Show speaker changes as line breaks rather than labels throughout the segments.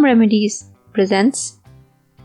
Remedies presents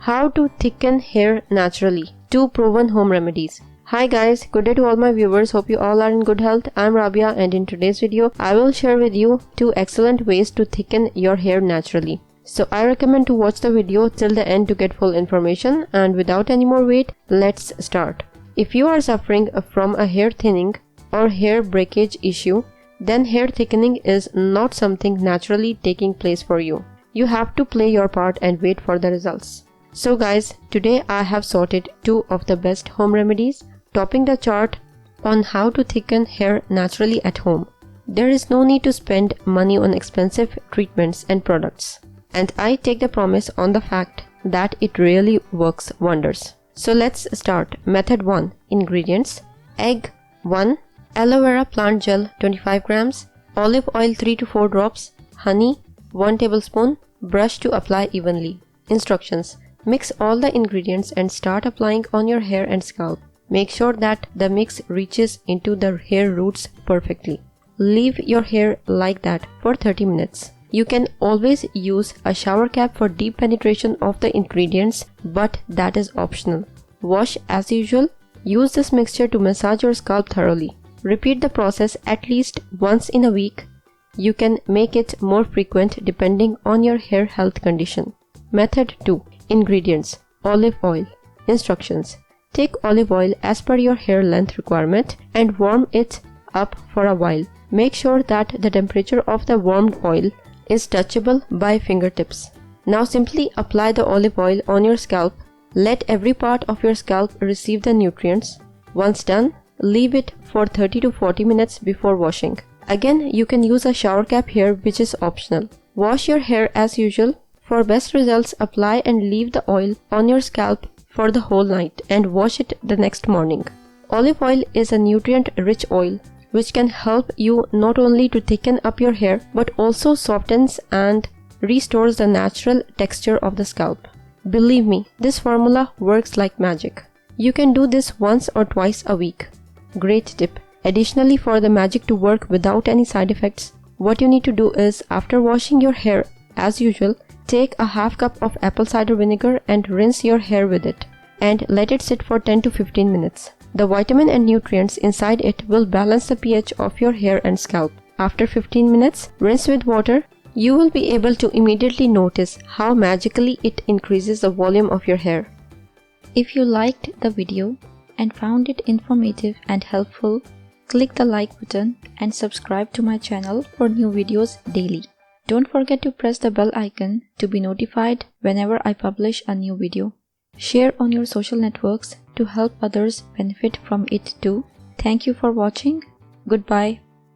How to Thicken Hair Naturally, 2 Proven Home Remedies. Hi guys, good day to all my viewers. Hope you all are in good health. I'm Rabia and in today's video, I will share with you 2 excellent ways to thicken your hair naturally. So I recommend to watch the video till the end to get full information, and without any more wait, let's start. If you are suffering from a hair thinning or hair breakage issue, then hair thickening is not something naturally taking place for you. You have to play your part and wait for the results. So guys, today I have sorted 2 of the best home remedies, topping the chart on how to thicken hair naturally at home. There is no need to spend money on expensive treatments and products. And I take the promise on the fact that it really works wonders. So let's start. Method 1. Ingredients: egg 1, aloe vera plant gel 25 grams, olive oil 3 to 4 drops, honey 1 tablespoon, brush to apply evenly. Instructions: mix all the ingredients and start applying on your hair and scalp. Make sure that the mix reaches into the hair roots perfectly. Leave your hair like that for 30 minutes. You can always use a shower cap for deep penetration of the ingredients, but that is optional. Wash as usual. Use this mixture to massage your scalp thoroughly. Repeat the process at least once in a week. You can make it more frequent depending on your hair health condition. Method 2. Ingredients: olive oil. Instructions: take olive oil as per your hair length requirement and warm it up for a while. Make sure that the temperature of the warmed oil is touchable by fingertips. Now simply apply the olive oil on your scalp. Let every part of your scalp receive the nutrients. Once done, leave it for 30 to 40 minutes before washing. Again, you can use a shower cap here, which is optional. Wash your hair as usual. For best results, apply and leave the oil on your scalp for the whole night and wash it the next morning. Olive oil is a nutrient-rich oil which can help you not only to thicken up your hair but also softens and restores the natural texture of the scalp. Believe me, this formula works like magic. You can do this once or twice a week. Great tip. Additionally, for the magic to work without any side effects, what you need to do is, after washing your hair as usual, take a half cup of apple cider vinegar and rinse your hair with it and let it sit for 10 to 15 minutes. The vitamin and nutrients inside it will balance the pH of your hair and scalp. After 15 minutes, rinse with water. You will be able to immediately notice how magically it increases the volume of your hair.
If you liked the video and found it informative and helpful, click the like button and subscribe to my channel for new videos daily. Don't forget to press the bell icon to be notified whenever I publish a new video. Share on your social networks to help others benefit from it too. Thank you for watching. Goodbye.